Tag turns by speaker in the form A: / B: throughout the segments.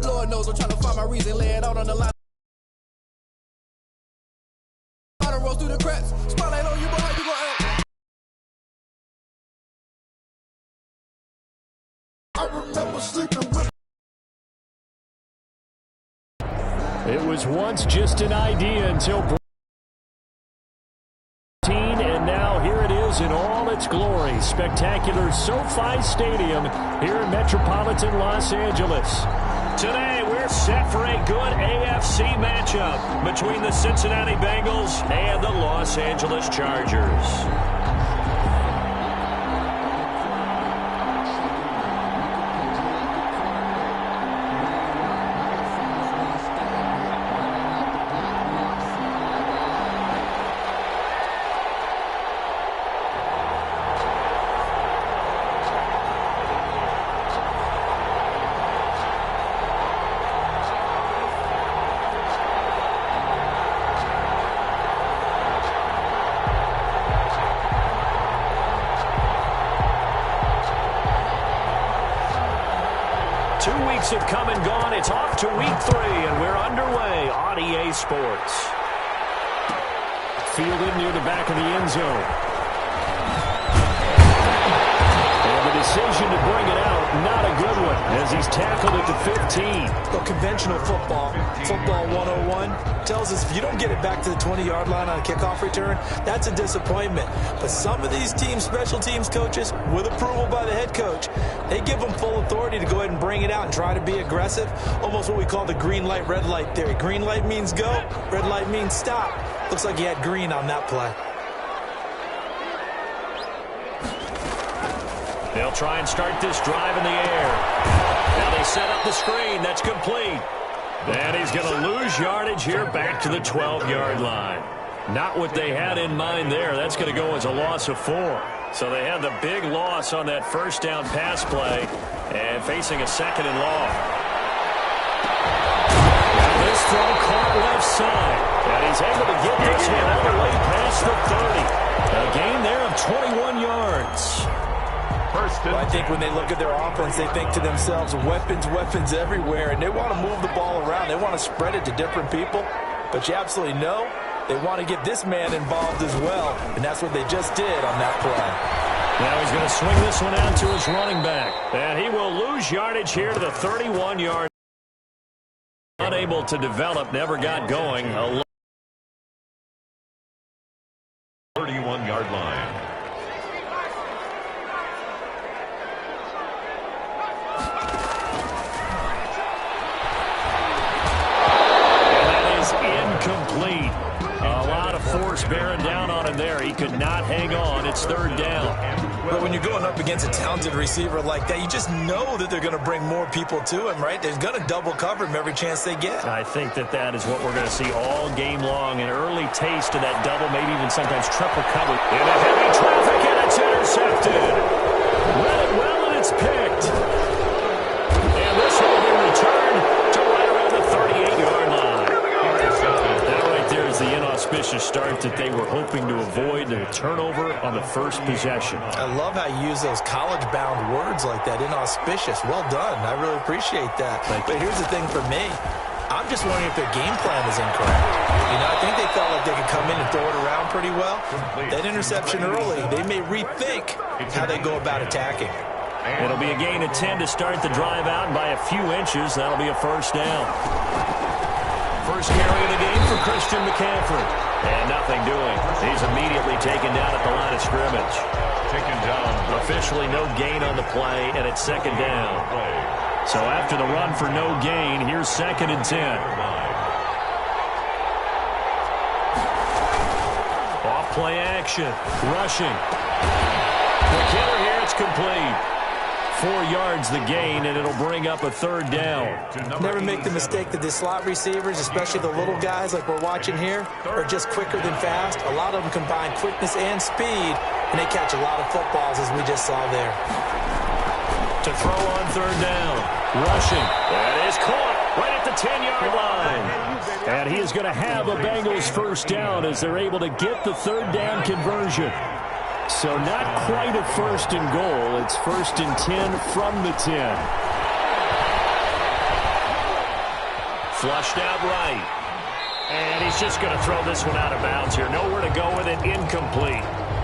A: Lord knows I'm trying to find my reason, lay it out on the line. I done roll through the cracks. Spotlight on you, but how you gon' act? I remember sleeping with.
B: It was once just an idea until and now here it is in all its glory. Spectacular SoFi Stadium here in metropolitan Los Angeles. Today we're set for a good AFC matchup between the Cincinnati Bengals and the Los Angeles Chargers. 2 weeks have come and gone. It's off to week 3, and we're underway on EA Sports. Fielded near the back of the end zone. And the decision to bring it out, not a good one, as he's tackled at the 15.
C: Well, conventional football 101, tells us if you don't get it back to the 20-yard line on a kickoff return, that's a disappointment. But some of these teams, special teams coaches, with approval by the head coach, they give them full authority to go ahead and bring it out and try to be aggressive. Almost what we call the green light, red light theory. Green light means go, red light means stop. Looks like he had green on that play.
B: They'll try and start this drive in the air. Now they set up the screen. That's complete. And he's going to lose yardage here back to the 12-yard line. Not what they had in mind there. That's going to go as a loss of 4. So they had the big loss on that first down pass play and facing a second and long. Now this throw caught left side. And he's able to get this one all the way past the 30. A gain there of 21 yards.
C: Well, I think when they look at their offense, they think to themselves, weapons everywhere, and they want to move the ball around. They want to spread it to different people, but you absolutely know they want to get this man involved as well, and that's what they just did on that play.
B: Now he's going to swing this one out to his running back, and he will lose yardage here to the 31-yard. Unable to develop, never got going.
D: 31-yard line.
B: Complete. A lot of force bearing down on him there. He could not hang on. It's third down.
C: But when you're going up against a talented receiver like that, you just know that they're going to bring more people to him, right? They're going to double cover him every chance they get.
B: I think that is what we're going to see all game long. An early taste of that double, maybe even sometimes triple cover. In a heavy traffic, and it's intercepted. Read it well, and it's picked. And this will be returned to right around the 38-yard line. The inauspicious start that they were hoping to avoid, the turnover on the first possession.
C: I love how you use those college-bound words like that, inauspicious. Well done. I really appreciate that. But here's the thing for me. I'm just wondering if their game plan is incorrect. You know, I think they felt like they could come in and throw it around pretty well. That interception early, they may rethink how they go about attacking.
B: It'll be a gain of 10 to start the drive out, and by a few inches, that'll be a first down. First carry of the game for Christian McCaffrey. And nothing doing. He's immediately taken down at the line of scrimmage.
D: Taken down.
B: Officially no gain on the play, and it's second down. So after the run for no gain, here's second and 10. Off play action. Rushing. McKinnon here, it's complete. 4 yards the gain, and it'll bring up a third down.
C: Never make the mistake that the slot receivers, especially the little guys like we're watching here, are just quicker than fast. A lot of them combine quickness and speed, and they catch a lot of footballs, as we just saw there.
B: To throw on third down. Rushing. That is caught right at the 10-yard line. And he is going to have a Bengals first down as they're able to get the third down conversion. So not quite a first and goal. It's first and 10 from the 10. Flushed out right. And he's just going to throw this one out of bounds here. Nowhere to go with it. Incomplete.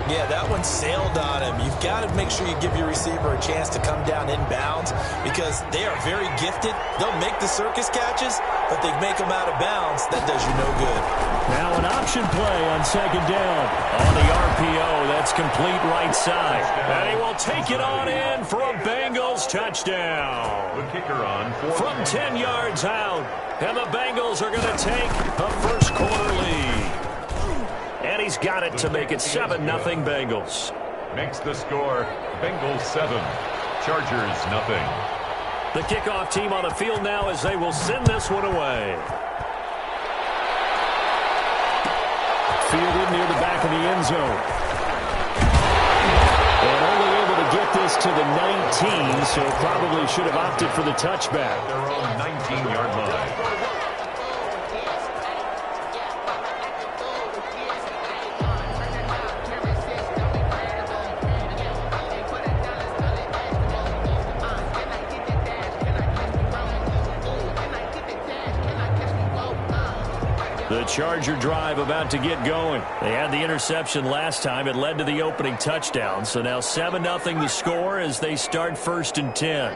C: Yeah, that one sailed on him. You've got to make sure you give your receiver a chance to come down inbounds because they are very gifted. They'll make the circus catches, but they make them out of bounds. That does you no good.
B: Now an option play on second down. On the RPO, that's complete right side. And he will take it on in for a Bengals touchdown.
D: The kicker on
B: from 10 yards out. And the Bengals are going to take a first quarter lead. And he's got it to make it 7-0 Bengals.
D: Makes the score Bengals 7, Chargers nothing.
B: The kickoff team on the field now as they will send this one away. Fielded near the back of the end zone. And only able to get this to the 19, so probably should have opted for the touchback.
D: Their own 19-yard line.
B: The Charger drive about to get going. They had the interception last time. It led to the opening touchdown. So now 7-0 the score as they start 1st and 10.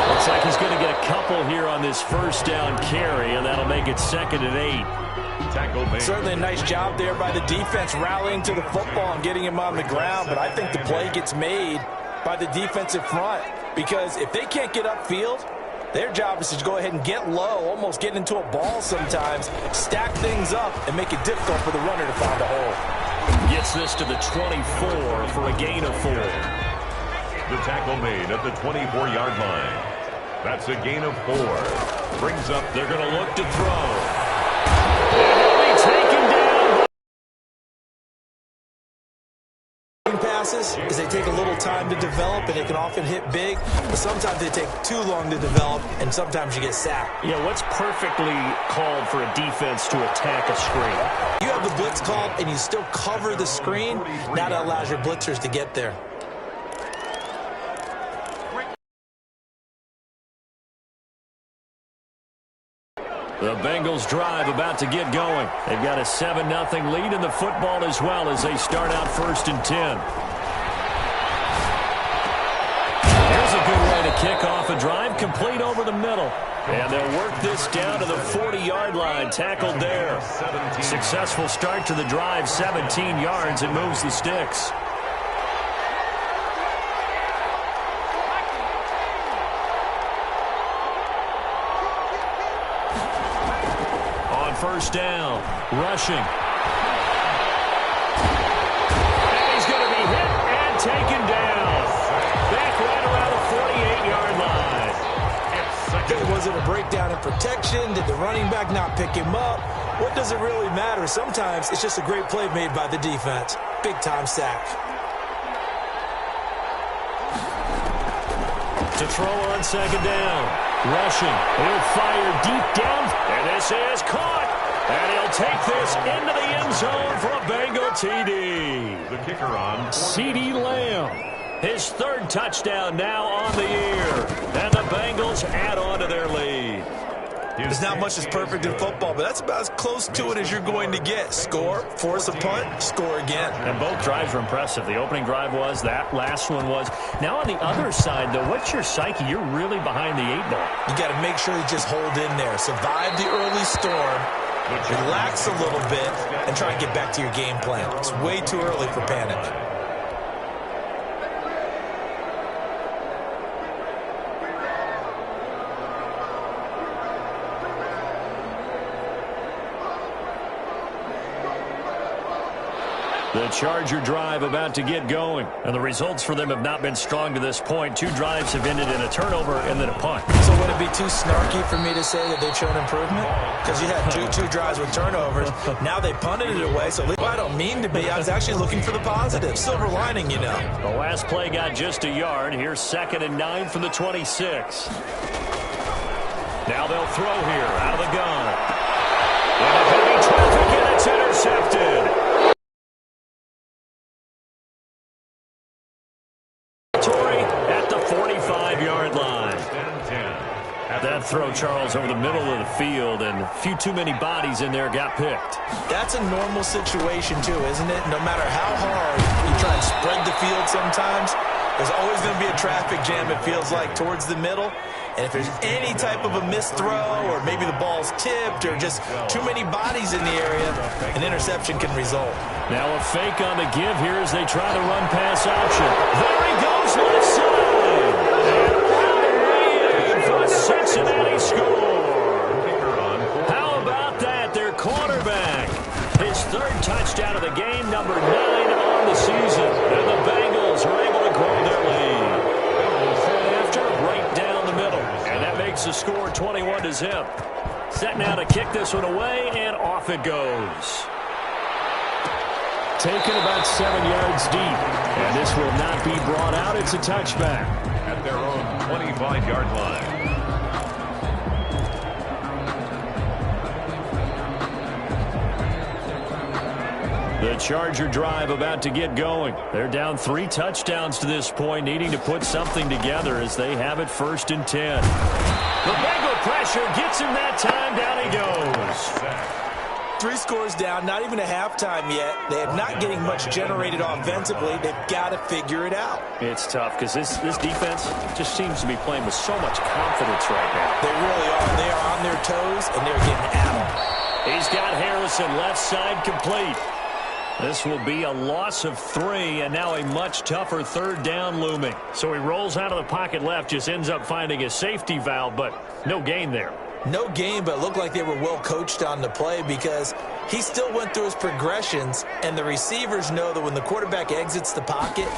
B: Looks like he's going to get a couple here on this first down carry, and that'll make it 2nd and 8.
D: Tackle made.
C: Certainly a nice job there by the defense rallying to the football and getting him on the ground, but I think the play gets made by the defensive front because if they can't get upfield, their job is to go ahead and get low, almost get into a ball sometimes, stack things up, and make it difficult for the runner to find a hole.
B: Gets this to the 24 for a gain of 4.
D: The tackle made at the 24-yard line. That's a gain of 4. Brings up,
B: they're going to look to throw. And he'll be taken down.
C: Passes is they take a little time to develop, and they can often hit big, but sometimes they take too long to develop, and sometimes you get sacked.
B: Yeah, what's perfectly called for a defense to attack a screen?
C: You have the blitz called, and you still cover the screen. Now that allows your blitzers to get there.
B: The Bengals drive about to get going. They've got a 7-0 lead in the football as well as they start out 1st and 10. Here's a good way to kick off a drive, complete over the middle. And they'll work this down to the 40-yard line, tackled there. Successful start to the drive, 17 yards, and moves the sticks. First down, rushing. And he's going to be hit and taken down. Back right around the 48-yard line.
C: Was it a breakdown in protection? Did the running back not pick him up? What does it really matter? Sometimes it's just a great play made by the defense. Big-time sack.
B: To throw on second down. Rushing. He'll fire deep down. And this is caught. And he'll take this into the end zone for a Bengal TD.
D: The kicker on.
B: CeeDee Lamb. His 3rd touchdown now on the year. And the Bengals add on to their lead.
C: There's not much that's perfect in football, but that's about as close to it as you're going to get. Score, force a punt, score again.
B: And both drives were impressive. The opening drive was, that last one was. Now on the other side, though, what's your psyche? You're really behind the 8-ball.
C: You got to make sure you just hold in there. Survive the early storm, relax a little bit, and try and get back to your game plan. It's way too early for panic.
B: The Charger drive about to get going. And the results for them have not been strong to this point. 2 drives have ended in a turnover and then a punt.
C: So would it be too snarky for me to say that they've shown improvement? Because you had two drives with turnovers. Now they punted it away. So I don't mean to be. I was actually looking for the positive. Silver lining, you know.
B: The last play got just a yard. Here's 2nd and 9 from the 26. Now they'll throw here out of the gun. And a heavy traffic, and it's intercepted. 5-yard line. That throw, Charles, over the middle of the field, and a few too many bodies in there got picked.
C: That's a normal situation, too, isn't it? No matter how hard you try and spread the field sometimes, there's always going to be a traffic jam, it feels like, towards the middle. And if there's any type of a missed throw, or maybe the ball's tipped, or just too many bodies in the area, an interception can result. Now a fake on the give here as they try the run-pass option. There he goes, left side. And for a Cincinnati score. How about that? Their quarterback. His third touchdown of the game, number 9 on the season. And the Bengals are able to grow their lead. After, right down the middle. And that makes the score 21-0. Set now to kick this one away, and off it goes. Taken about 7 yards deep. And this will not be brought out. It's a touchback.
D: At their own 25-yard line.
B: The Charger drive about to get going. They're down 3 touchdowns to this point, needing to put something together as they have it 1st and 10. The Bengal pressure gets him that time. Down he goes.
C: 3 scores down, not even a halftime yet. They're not getting much generated offensively. They've got to figure it out.
B: It's tough because this defense just seems to be playing with so much confidence right now.
C: They really are. They are on their toes, and they're getting at them.
B: He's got Harrison left side complete. This will be a loss of 3, and now a much tougher 3rd down looming. So he rolls out of the pocket left, just ends up finding a safety valve, but no gain there.
C: No gain, but it looked like they were well coached on the play because he still went through his progressions, and the receivers know that when the quarterback exits the pocket,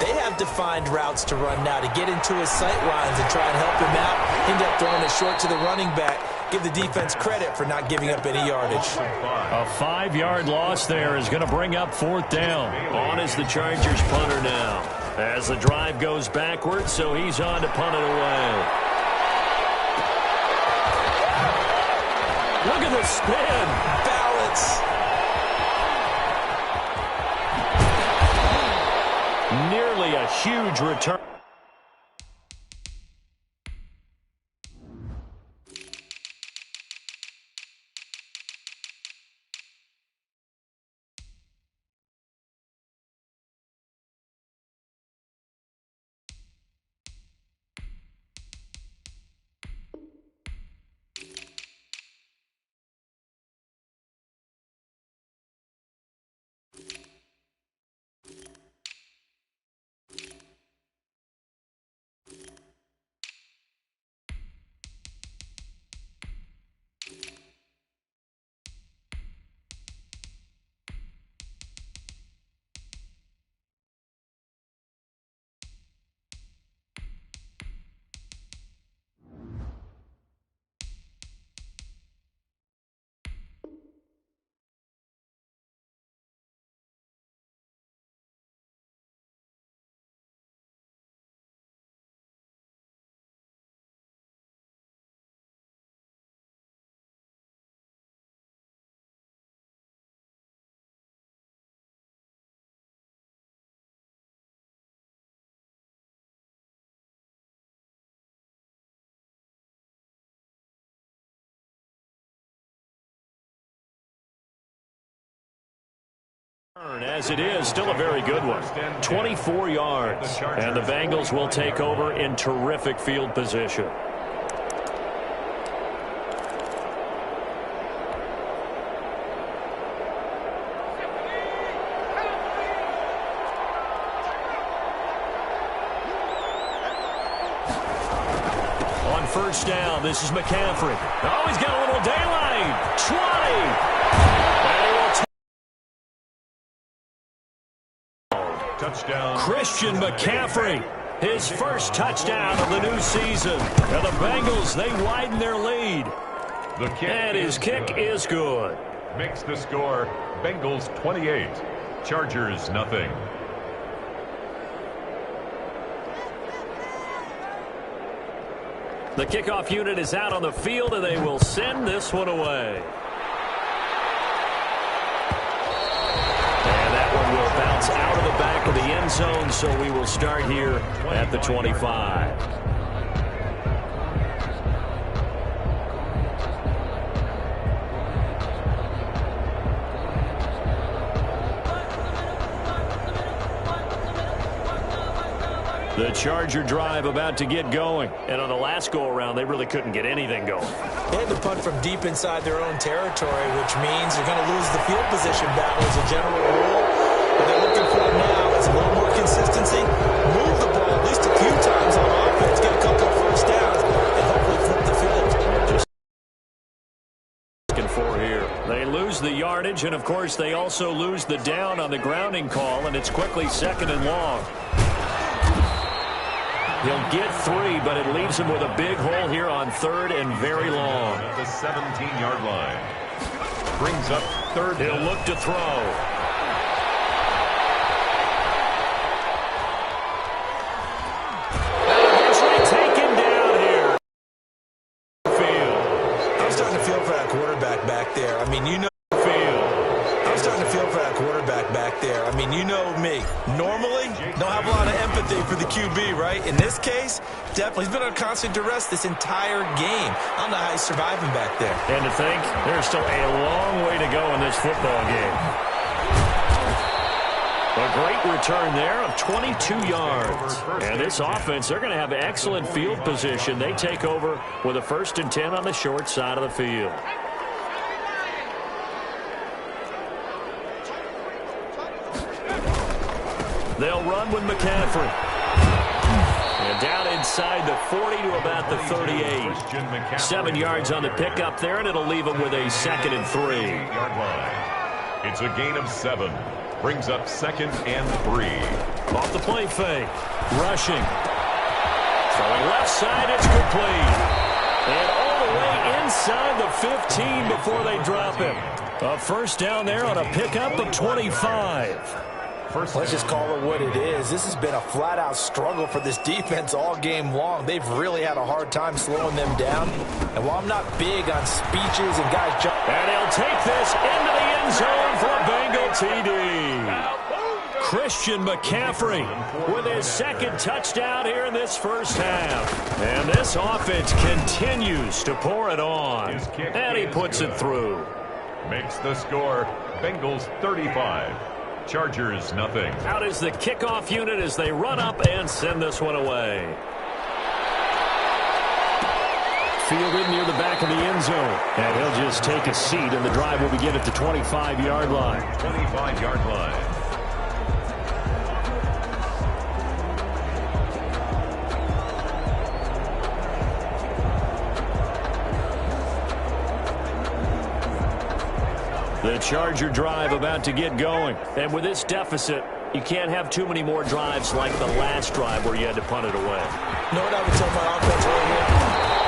C: they have defined routes to run now to get into his sight lines and try and help him out. End up throwing it short to the running back. Give the defense credit for not giving up any yardage.
B: A 5-yard loss there is going to bring up 4th down. On is the Chargers punter now. As the drive goes backwards, so he's on to punt it away. Look at the spin. Balance. Nearly a huge return. As it is, still a very good one. 24 yards. And the Bengals will take over in terrific field position. On 1st down, this is McCaffrey. Oh, he's got a little daylight. 20.
D: Touchdown.
B: Christian McCaffrey, his first touchdown of the new season. And the Bengals, they widen their lead. And his kick is good.
D: Makes the score Bengals 28, Chargers nothing.
B: The kickoff unit is out on the field, and they will send this one away. Will bounce out of the back of the end zone, so we will start here at the 25. The Charger drive about to get going. And on the last go-around, they really couldn't get anything going.
C: They had to punt from deep inside their own territory, which means you're going to lose the field position battle as a general rule. What they're looking for now is a little more consistency. Move the ball at least a few times on offense, get a couple of first downs, and hopefully flip the field.
B: Just looking for here. They lose the yardage, and, of course, they also lose the down on the grounding call, and it's quickly 2nd and long. He'll get 3, but it leaves him with a big hole here on 3rd and very long.
D: At the 17-yard line. Brings up 3rd.
B: He'll look to throw. Eventually taken down here. Field.
C: I'm starting to feel for that quarterback back there. I mean, you know. I'm starting to feel for that quarterback back there. I mean, you know me. Normally, don't have a lot of empathy for the QB, right? In this case, definitely. He's been on constant duress this entire game. I don't know how he's surviving back there.
B: And to think, there's still a long way to go in this football game. A great return there of 22 yards. And this offense, they're going to have excellent field position. They take over with a 1st and 10 on the short side of the field. They'll run with McCaffrey. And down inside the 40 to about the 38. 7 yards on the pickup there, and it'll leave them with a 2nd and 3.
D: Yard line. It's a gain of 7. Brings up 2nd and 3.
B: Off the play fake. Rushing. Throwing left side, it's complete. And all the way inside the 15 before they drop him. A 1st down there on a pickup of 25.
C: Let's just call it what it is. This has been a flat-out struggle for this defense all game long. They've really had a hard time slowing them down. And while I'm not big on speeches and guys jump...
B: And he'll take this into the end zone for a Bengal TD. Christian McCaffrey with his 2nd touchdown here in this first half. And this offense continues to pour it on. And he puts it through.
D: Makes the score Bengals 35. Chargers nothing.
B: Out is the kickoff unit as they run up and send this one away. Fielded near the back of the end zone. And he'll just take a seat, and the drive will begin at the 25-yard line.
D: 25-yard line.
B: The Charger drive about to get going. And with this deficit, you can't have too many more drives like the last drive where you had to punt it away.
C: You know what I would tell my offense right here?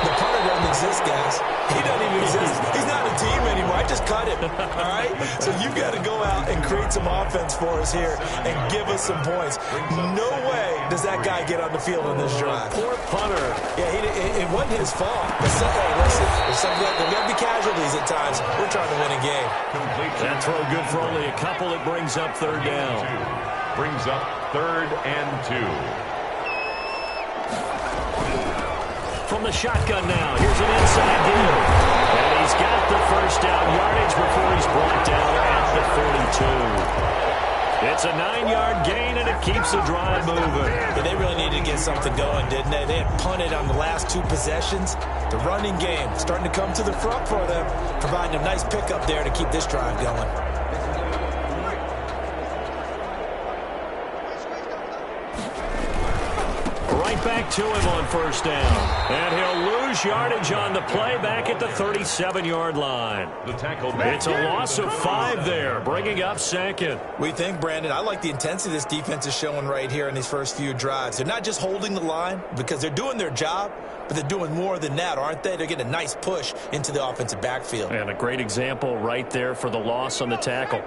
C: The punter doesn't exist, guys. He doesn't even exist. He's not a team anymore. I just cut him, all right? So you've got to go out and create some offense for us here and give us some points. No way does that guy get on the field in this drive.
B: Poor punter.
C: Yeah, it wasn't his fault. But hey, listen, there's something that there's got to be casualties at times. We're trying to win a game.
B: That throw good for only a couple. It brings up 3rd down.
D: Brings up 3rd and 2.
B: From the shotgun now, here's an inside deal. And he's got the 1st down yardage before he's brought down at the 42. It's a 9-yard gain, and it keeps the drive moving.
C: But they really needed to get something going, didn't they? They had punted on the last 2 possessions. The running game starting to come to the front for them, providing a nice pickup there to keep this drive going.
B: Right back to him on 1st down. And he'll lose yardage on the play back at the 37-yard line.
D: The tackle.
B: It's a loss of 5 there, bringing up 2nd.
C: What do you think, Brandon? I like the intensity this defense is showing right here in these first few drives. They're not just holding the line because they're doing their job, but they're doing more than that, aren't they? They're getting a nice push into the offensive backfield.
B: And a great example right there for the loss on the tackle.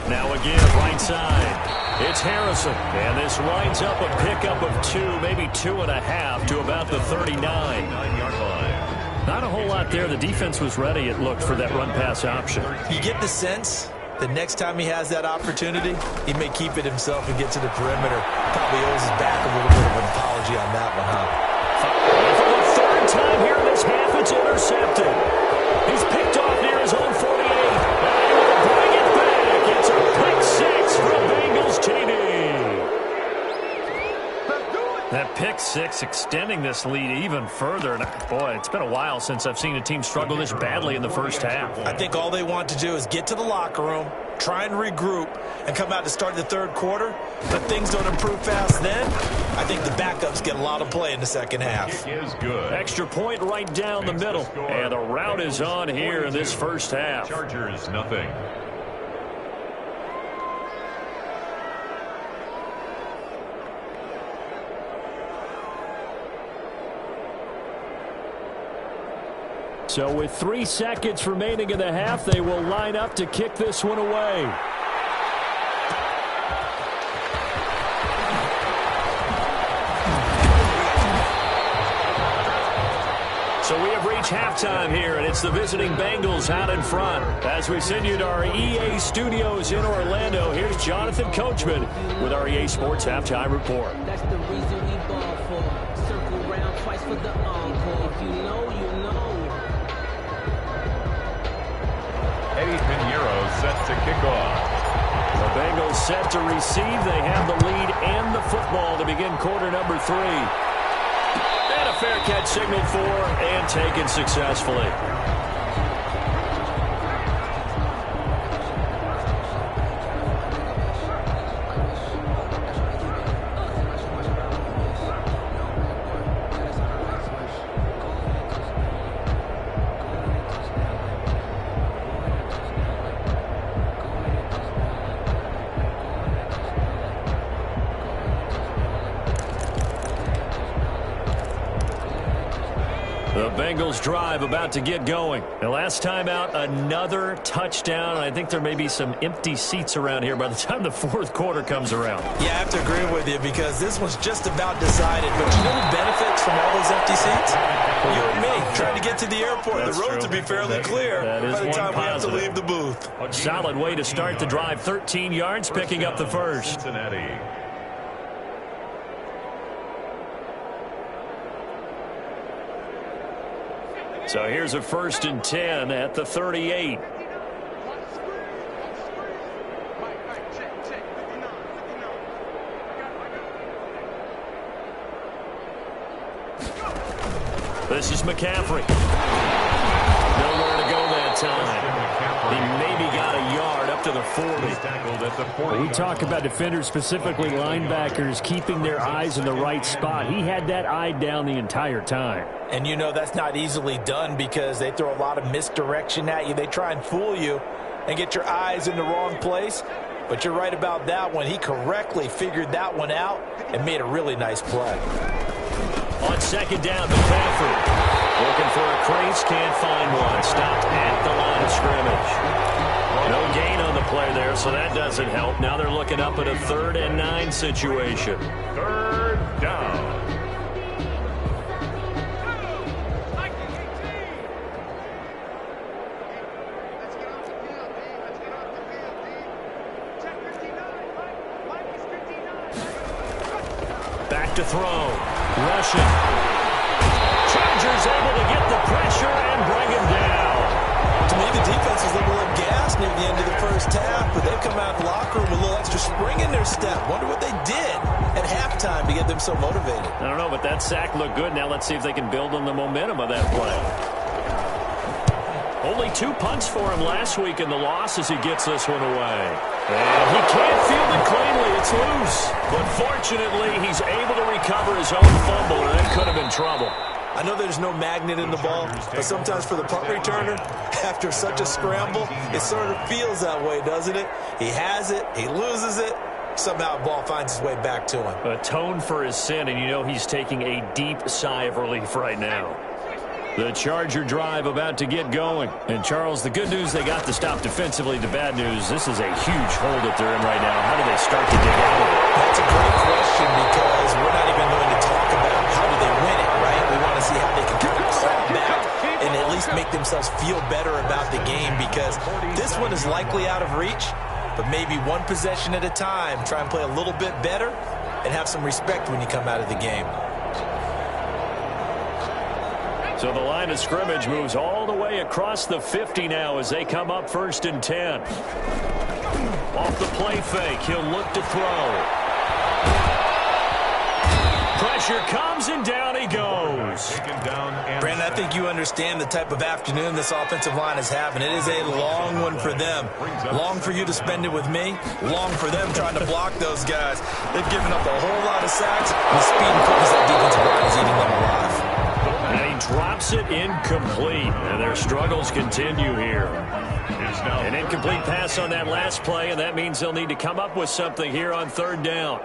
B: Now again, right side. It's Harrison. And this winds up a pickup of 2, maybe 2.5 to about the 39-yard line. Not a whole lot there. The defense was ready, it looked, for that run-pass option.
C: You get the sense the next time he has that opportunity, he may keep it himself and get to the perimeter. Probably owes his back a little bit of an apology on that one, huh?
B: For the 3rd time here in this half, it's intercepted. He's picked off near his own 48. And he will bring it back. It's a pick 6. pick six, extending this lead even further. And boy, it's been a while since I've seen a team struggle this badly in the first half.
C: I think all they want to do is get to the locker room, try and regroup, and come out to start the third quarter. But things don't improve fast then. I think the backups get a lot of play in the second half.
D: Is good.
B: Extra point right down the middle. And the route is on here in this first half.
D: Chargers, nothing.
B: So with 3 seconds remaining in the half, they will line up to kick this one away. So we have reached halftime here, and it's the visiting Bengals out in front. As we send you to our EA studios in Orlando, here's Jonathan Coachman with our EA Sports Halftime Report.
E: That's the reason we ball for. Circle round twice for the encore. If you know, you know.
D: Eddie Pinheiro set to kick off.
B: The Bengals set to receive. They have the lead and the football to begin quarter number 3. And a fair catch signaled for and taken successfully. The Bengals drive about to get going. The last time out, another touchdown. I think there may be some empty seats around here by the time the fourth quarter comes around.
C: Yeah, I have to agree with you because this one's just about decided. But you know who benefits from all those empty seats? You and me, trying to get to the airport.
B: That's
C: the road
B: true.
C: to be fairly clear by the time we have to leave the booth.
B: Solid way to start the drive. 13 yards, picking up the first.
D: Cincinnati.
B: So here's a 1st and 10 at the 38. This is McCaffrey. Nowhere to go that time. He maybe got a yard up to the 40.
F: We talk about defenders, specifically linebackers, keeping their eyes in the right spot. He had that eye down the entire time.
C: And you know that's not easily done because they throw a lot of misdirection at you. They try and fool you and get your eyes in the wrong place. But you're right about that one. He correctly figured that one out and made a really nice play.
B: On second down, McCaffrey looking for a crease, can't find one. Stopped at the line of scrimmage. No gain on the play there, so that doesn't help. Now they're looking up at a 3rd and 9 situation.
D: 3rd down.
B: Back to throw. Rushing. Chargers able to get the pressure and bring him down.
C: To me, the defense was a little gassed near the end of the first half, but they've come out of the locker room with a little extra spring in their step. Wonder what they did at halftime to get them so motivated.
B: I don't know, but that sack looked good. Now let's see if they can build on the momentum of that play. Only 2 punts for him last week in the loss as he gets this one away. And he can't field it cleanly. It's loose. But fortunately, he's able to recover his own fumble, and that could have been trouble.
C: I know there's no magnet in the ball, but sometimes for the punt returner, after such a scramble, it sort of feels that way, doesn't it? He has it, he loses it, somehow the ball finds its way back to him.
B: Atone for his sin, and you know he's taking a deep sigh of relief right now. The Charger drive about to get going. And, Charles, the good news, they got the stop defensively. The bad news, this is a huge hole that they're in right now. How do they start to dig out of it?
C: That's a great question because we're not even going to talk about how do they win it, right? We want to see how they can kind of claw back and at least make themselves feel better about the game because this one is likely out of reach, but maybe one possession at a time. Try and play a little bit better and have some respect when you come out of the game.
B: So the line of scrimmage moves all the way across the 50 now as they come up 1st and 10. Off the play fake, he'll look to throw. pressure comes, and down he goes.
C: Brandon, I think you understand the type of afternoon this offensive line is having. It is a long one for them. Long for you to spend it with me. Long for them trying to block those guys. They've given up a whole lot of sacks. The speed and quickness of that defensive line is eating them alive.
B: And he drops it incomplete. And their struggles continue here. An incomplete pass on that last play, and that means they'll need to come up with something here on third down.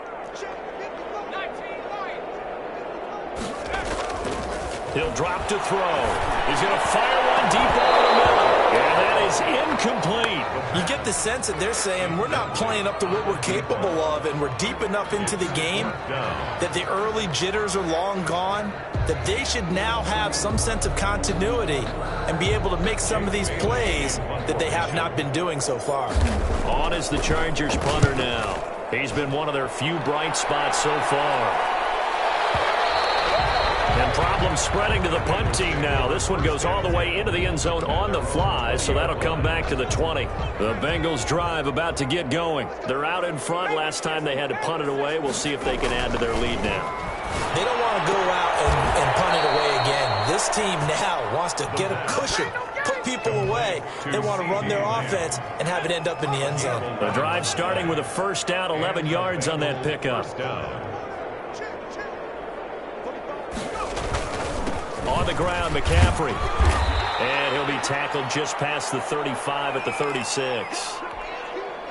B: He'll drop to throw. He's going to fire one deep over the middle. And that is incomplete.
C: You get the sense that they're saying we're not playing up to what we're capable of, and we're deep enough into the game that the early jitters are long gone, that they should now have some sense of continuity and be able to make some of these plays that they have not been doing so far.
B: On is the Chargers punter now. He's been one of their few bright spots so far. And problems spreading to the punt team now. This one goes all the way into the end zone on the fly, so that'll come back to the 20. The Bengals drive about to get going. They're out in front. Last time they had to punt it away. We'll see if they can add to their lead now.
C: They don't want to go out and punt it away again. This team now wants to get a cushion, put people away. They want to run their offense and have it end up in the end zone.
B: The drive starting with a first down, 11 yards on that pickup. On the ground, McCaffrey. And he'll be tackled just past the 35 at the 36.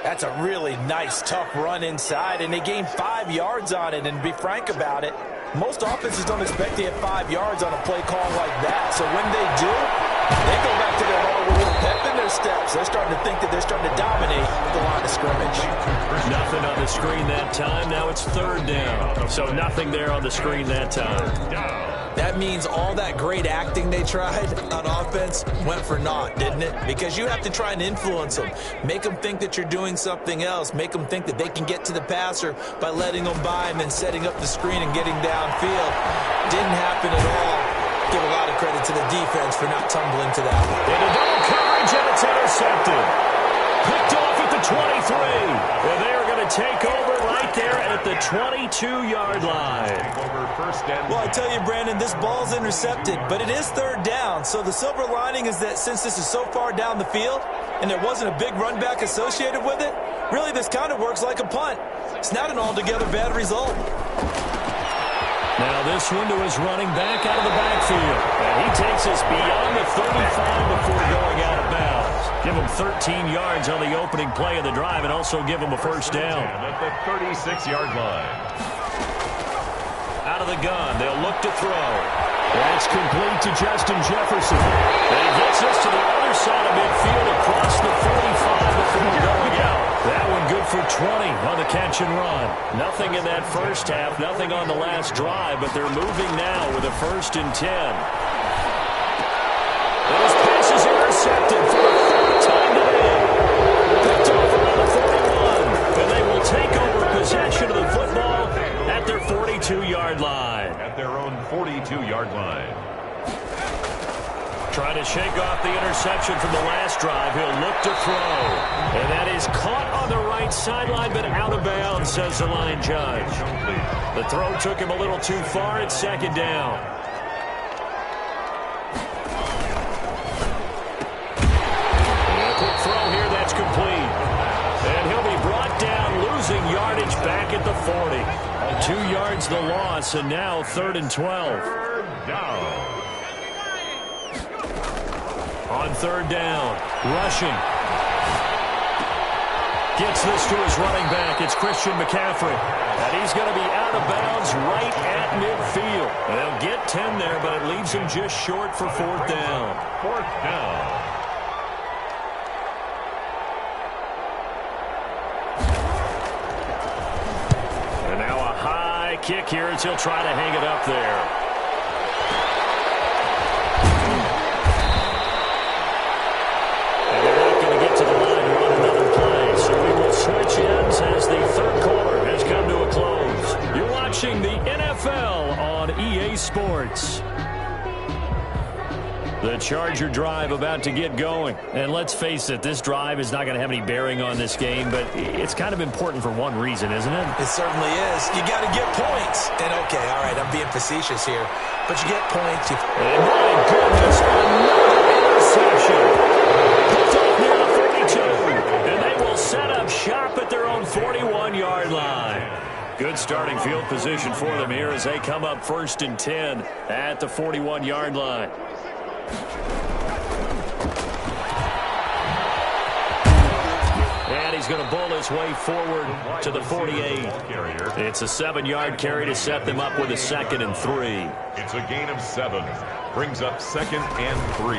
C: That's a really nice, tough run inside, and they gained 5 yards on it. And to be frank about it, most offenses don't expect to get 5 yards on a play call like that. So when they do, they go back to their huddle with a little pep in their steps. They're starting to think that they're starting to dominate the line of scrimmage.
B: Nothing on the screen that time. Now it's third down. So nothing there on the screen that time.
C: That means all that great acting they tried on offense went for naught, didn't it? Because you have to try and influence them. Make them think that you're doing something else. Make them think that they can get to the passer by letting them by and then setting up the screen and getting downfield. Didn't happen at all. Give a lot of credit to the defense for not tumbling to that one.
B: Into double coverage, and it's intercepted. Picked off at the 23. Well, they are going to take over right there at the 22-yard line.
C: Well, I tell you, Brandon, this ball's intercepted, but it is third down. So the silver lining is that since this is so far down the field and there wasn't a big run back associated with it, really this kind of works like a punt. It's not an altogether bad result.
B: Now this one to his running back out of the backfield. And he takes us beyond the 35 before going out of bounds. Give him 13 yards on the opening play of the drive and also give him a first down.
D: At the 36-yard line.
B: Out of the gun, they'll look to throw. That's complete to Justin Jefferson. And he gets us to the other side of midfield across the 45 before going out. That one good for 20 on the catch and run. Nothing in that first half, nothing on the last drive, but they're moving now with a 1st and 10. And his pass is intercepted for the 3rd time today. Picked off around the 41. And they will take over possession of the football at their 42-yard line.
D: At their own 42-yard line.
B: Trying to shake off the interception from the last drive. He'll look to throw. And that is caught on the right sideline, but out of bounds, says the line judge. The throw took him a little too far. It's 2nd down. And a quick throw here. That's complete. And he'll be brought down, losing yardage back at the 40. 2 yards the loss, and now 3rd and 12.
D: Third down.
B: On 3rd down, rushing. Gets this to his running back. It's Christian McCaffrey. And he's going to be out of bounds right at midfield. They'll get 10 there, but it leaves him just short for 4th down.
D: 4th down.
B: And now a high kick here as he'll try to hang it up there. Switch ends as the 3rd quarter has come to a close. You're watching the NFL on EA Sports. The Charger drive about to get going. And let's face it, this drive is not going to have any bearing on this game, but it's kind of important for one reason, isn't it?
C: It certainly is. You got to get points. And okay, all right, I'm being facetious here, but you get points.
B: And my goodness, another interception. Picked off near the 42. And they will set up shop at their own 41-yard line. Good starting field position for them here as they come up 1st and 10 at the 41-yard line. And he's going to bull his way forward to the 48. It's a 7-yard carry to set them up with a 2nd and 3.
D: It's a gain of 7. Brings up 2nd and 3.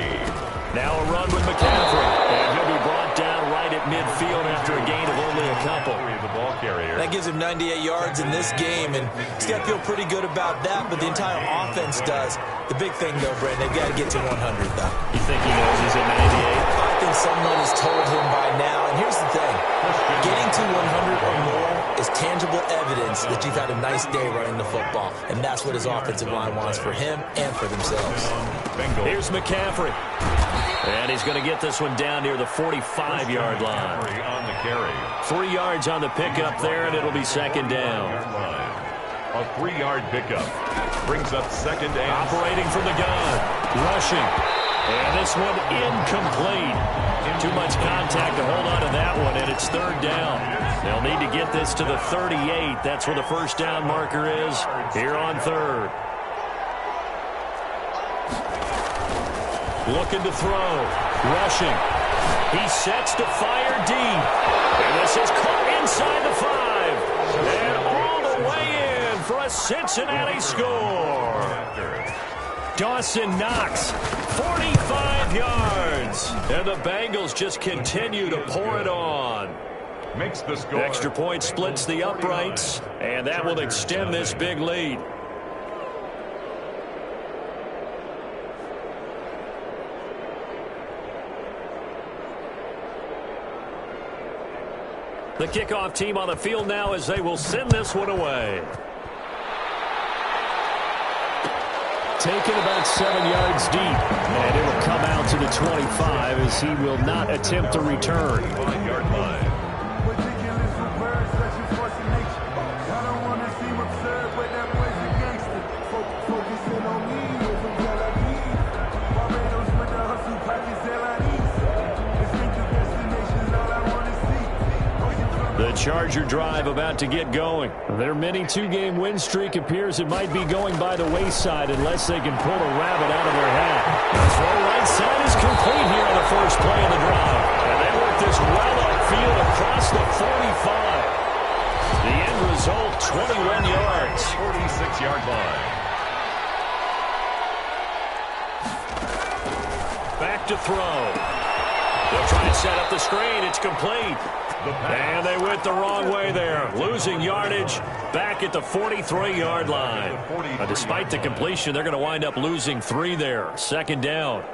B: Now a run with McCaffrey. And he'll be brought down right at midfield after a gain of only a couple.
D: The ball carrier.
C: That gives him 98 yards in this game, and he's got to feel pretty good about that, but the entire offense does. The big thing, though, Brandon, they've got to get to 100, though.
B: You think he knows he's at 98?
C: I think someone has told him by now, and here's the thing. Getting to 100 or more is tangible evidence that you've had a nice day running the football, and that's what his offensive line wants for him and for themselves.
B: Here's McCaffrey. And he's going to get this one down near the 45-yard line.
D: On the carry.
B: 3 yards on the pickup there, and it'll be 2nd down.
D: A 3-yard pickup. Brings up 2nd and...
B: Operating from the gun. Rushing. And this one incomplete. Too much contact to hold on to that one, and it's 3rd down. They'll need to get this to the 38. That's where the 1st down marker is here on 3rd. Looking to throw. Rushing. He sets to fire deep. And this is caught inside the 5. And all the way in for a Cincinnati score. Dawson Knox, 45 yards. And the Bengals just continue to pour it on.
D: Makes the score.
B: Extra point splits the uprights. And that will extend this big lead. The kickoff team on the field now as they will send this one away.
F: Taken about 7 yards deep, and it'll come out to the 25 as he will not attempt to return.
D: 5-yard line.
B: The Charger drive about to get going.
F: Their mini 2-game win streak appears it might be going by the wayside unless they can pull a rabbit out of their hat.
B: The throw right side is complete here on the first play of the drive. And they work this well upfield across the 45. The end result, 21 yards.
D: 46-yard line.
B: Back to throw. They'll try to set up the screen. It's complete. And they went the wrong way there. Losing yardage back at the 43-yard line. Despite the completion, they're going to wind up losing 3 there. 2nd down. The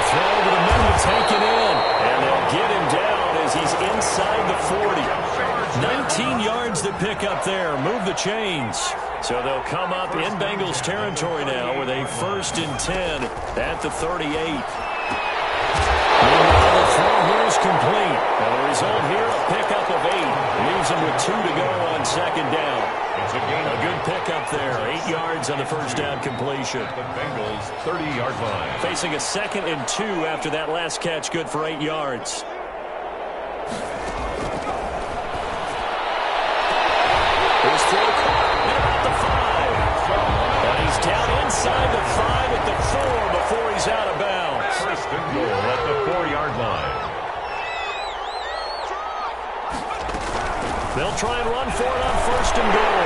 B: throw over the middle, taken in. And they'll get him down as he's inside the 40. 19 yards to pick up there. Move the chains. So they'll come up in Bengals territory now with a 1st and 10 at the 38. Meanwhile, the throw here is complete. And the result here, a pickup of 8. Leaves them with 2 to go on 2nd down.
D: It's a gain.
B: A good pickup there. 8 yards on the 1st down completion.
D: The Bengals 30-yard line.
B: Facing a 2nd and 2 after that last catch, good for 8 yards. His throw caught at about the 5. And he's down inside the 5 at the 4 before he's out of bounds.
D: 1st and goal at the 4-yard line.
B: They'll try and run for it on 1st and goal.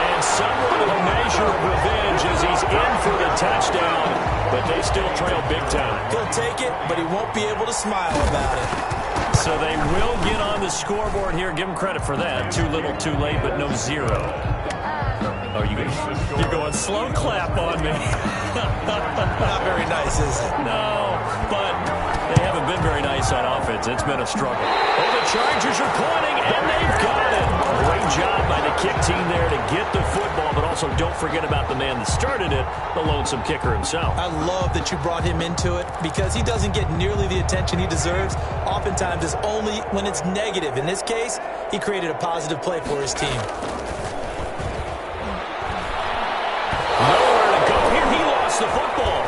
B: And somewhat of a measure of revenge as he's in for the touchdown. But they still trail big time.
C: He'll take it, but he won't be able to smile about it.
B: So they will get on the scoreboard here. Give them credit for that. Too little, too late, but no 0.
F: Oh, you're going slow clap on me.
C: Not very nice, is it?
F: No, but they haven't been very nice on offense. It's been a struggle.
B: Oh, the Chargers are pointing, and they've got it. Great job by the kick team there to get the football, but also don't forget about the man that started it, the lonesome kicker himself.
C: I love that you brought him into it because he doesn't get nearly the attention he deserves. Oftentimes, it's only when it's negative. In this case, he created a positive play for his team.
B: Nowhere to go here. He lost the football.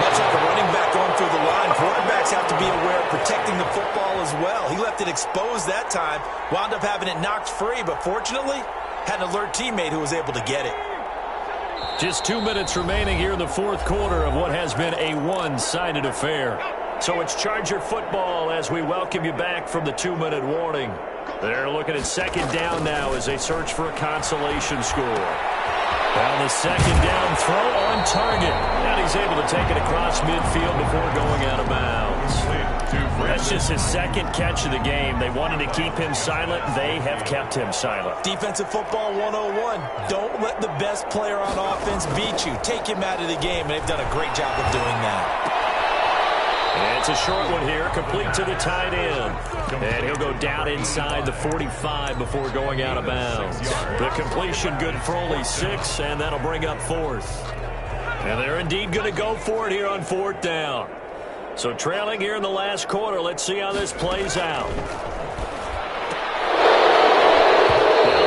C: Much like a running back going through the line, quarterbacks have to be aware of protecting the football as well. He left it exposed that time, wound up having it knocked free, but fortunately, had an alert teammate who was able to get it.
B: Just 2 minutes remaining here in the fourth quarter of what has been a one-sided affair. So it's Charger football as we welcome you back from the 2-minute warning. They're looking at second down now as they search for a consolation score. Well, the second down throw on target. And he's able to take it across midfield before going out of bounds. That's just his second catch of the game. They wanted to keep him silent. They have kept him silent.
C: Defensive football 101. Don't let the best player on offense beat you. Take him out of the game, and they've done a great job of doing that.
B: And it's a short one here, complete to the tight end. And he'll go down inside the 45 before going out of bounds. The completion good for only 6, and that'll bring up fourth. And they're indeed going to go for it here on fourth down. So trailing here in the last quarter, let's see how this plays out. Now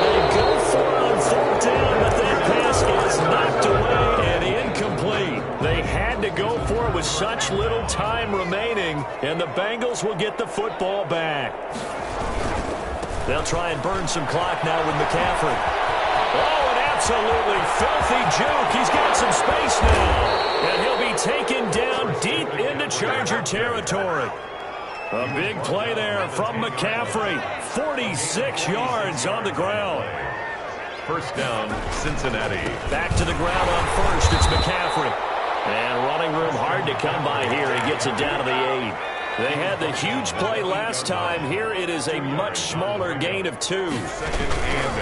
B: they go for it on fourth down, but that pass is knocked away and incomplete. They had to go for it with such little time remaining, and the Bengals will get the football back. They'll try and burn some clock now with McCaffrey. Oh, an absolutely filthy juke. He's got some space now, and he'll be taken down deep into Charger territory. A big play there from McCaffrey. 46 yards on the ground.
D: First down, Cincinnati.
B: Back to the ground on first. It's McCaffrey. And running room hard to come by here. He gets it down to the 8. They had the huge play last time. Here it is a much smaller gain of 2.
D: Second and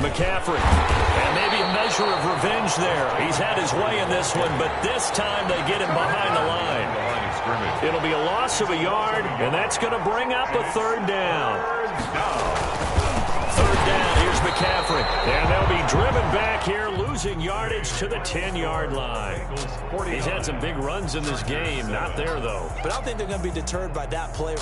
D: 8.
B: McCaffrey. And maybe a measure of revenge there. He's had his way in this one, but this time they get him behind the line. It'll be a loss of a yard, and that's going to bring up a third down. Third down, here's McCaffrey. And they'll be driven back here, losing yardage to the 10-yard line. He's had some big runs in this game. Not there, though.
C: But I don't think they're going to be deterred by that play.